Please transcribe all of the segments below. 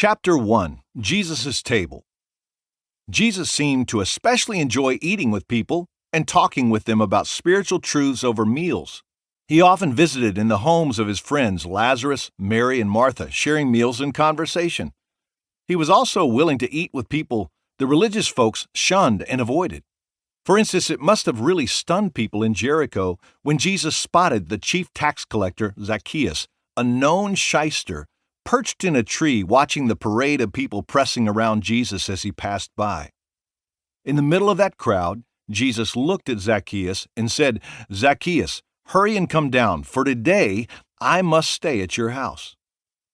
Chapter 1. Jesus' Table. Jesus seemed to especially enjoy eating with people and talking with them about spiritual truths over meals. He often visited in the homes of his friends Lazarus, Mary, and Martha, sharing meals and conversation. He was also willing to eat with people the religious folks shunned and avoided. For instance, it must have really stunned people in Jericho when Jesus spotted the chief tax collector, Zacchaeus, a known shyster, perched in a tree watching the parade of people pressing around Jesus as he passed by. In the middle of that crowd, Jesus looked at Zacchaeus and said, "Zacchaeus, hurry and come down, for today I must stay at your house."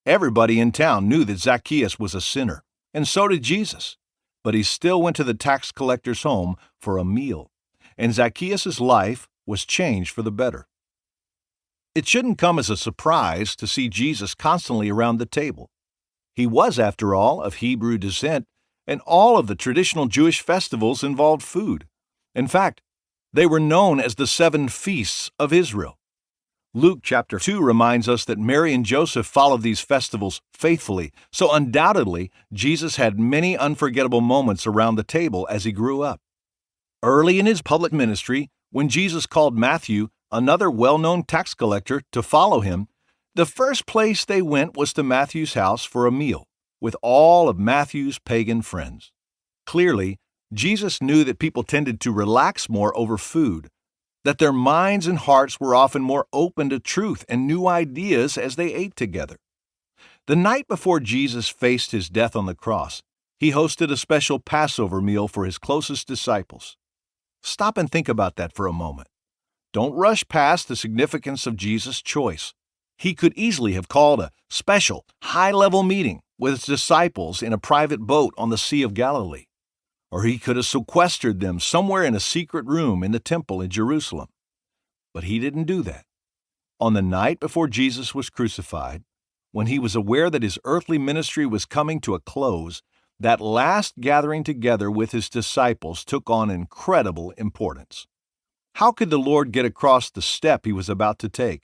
Everybody in town knew that Zacchaeus was a sinner, and so did Jesus. But he still went to the tax collector's home for a meal, and Zacchaeus' life was changed for the better. It shouldn't come as a surprise to see Jesus constantly around the table. He was, after all, of Hebrew descent, and all of the traditional Jewish festivals involved food. In fact, they were known as the 7 feasts of Israel. Luke chapter 2 reminds us that Mary and Joseph followed these festivals faithfully, so undoubtedly Jesus had many unforgettable moments around the table as he grew up. Early in his public ministry, when Jesus called Matthew, another well-known tax collector, to follow him, the first place they went was to Matthew's house for a meal, with all of Matthew's pagan friends. Clearly, Jesus knew that people tended to relax more over food, that their minds and hearts were often more open to truth and new ideas as they ate together. The night before Jesus faced his death on the cross, he hosted a special Passover meal for his closest disciples. Stop and think about that for a moment. Don't rush past the significance of Jesus' choice. He could easily have called a special, high-level meeting with his disciples in a private boat on the Sea of Galilee. Or he could have sequestered them somewhere in a secret room in the temple in Jerusalem. But he didn't do that. On the night before Jesus was crucified, when he was aware that his earthly ministry was coming to a close, that last gathering together with his disciples took on incredible importance. How could the Lord get across the step he was about to take,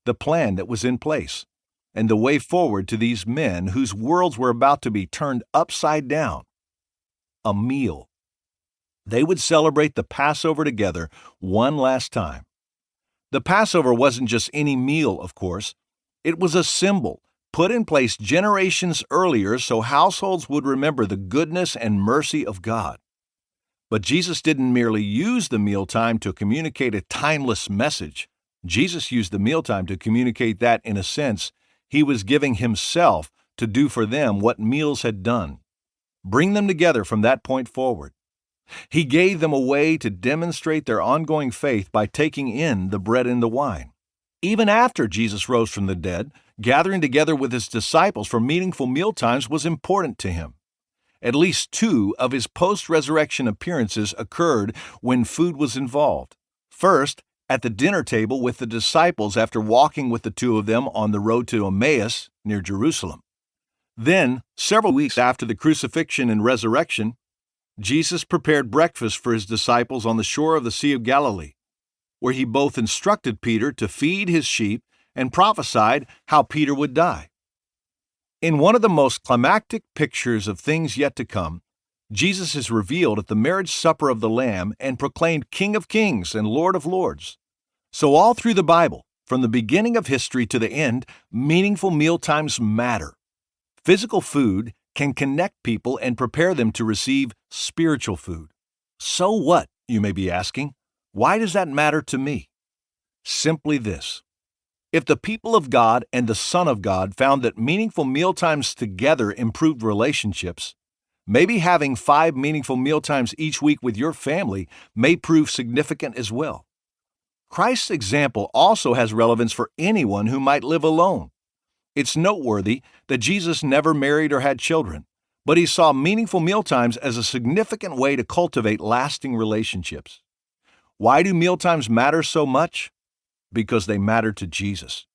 the plan that was in place, and the way forward to these men whose worlds were about to be turned upside down? A meal. They would celebrate the Passover together one last time. The Passover wasn't just any meal, of course. It was a symbol put in place generations earlier so households would remember the goodness and mercy of God. But Jesus didn't merely use the mealtime to communicate a timeless message. Jesus used the mealtime to communicate that, in a sense, he was giving himself to do for them what meals had done. Bring them together from that point forward. He gave them a way to demonstrate their ongoing faith by taking in the bread and the wine. Even after Jesus rose from the dead, gathering together with his disciples for meaningful mealtimes was important to him. At least 2 of his post-resurrection appearances occurred when food was involved. First, at the dinner table with the disciples after walking with the 2 of them on the road to Emmaus near Jerusalem. Then, several weeks after the crucifixion and resurrection, Jesus prepared breakfast for his disciples on the shore of the Sea of Galilee, where he both instructed Peter to feed his sheep and prophesied how Peter would die. In one of the most climactic pictures of things yet to come, Jesus is revealed at the marriage supper of the Lamb and proclaimed King of Kings and Lord of Lords. So all through the Bible, from the beginning of history to the end, meaningful mealtimes matter. Physical food can connect people and prepare them to receive spiritual food. So what, you may be asking? Why does that matter to me? Simply this. If the people of God and the Son of God found that meaningful mealtimes together improved relationships, maybe having 5 meaningful mealtimes each week with your family may prove significant as well. Christ's example also has relevance for anyone who might live alone. It's noteworthy that Jesus never married or had children, but he saw meaningful mealtimes as a significant way to cultivate lasting relationships. Why do mealtimes matter so much? Because they matter to Jesus.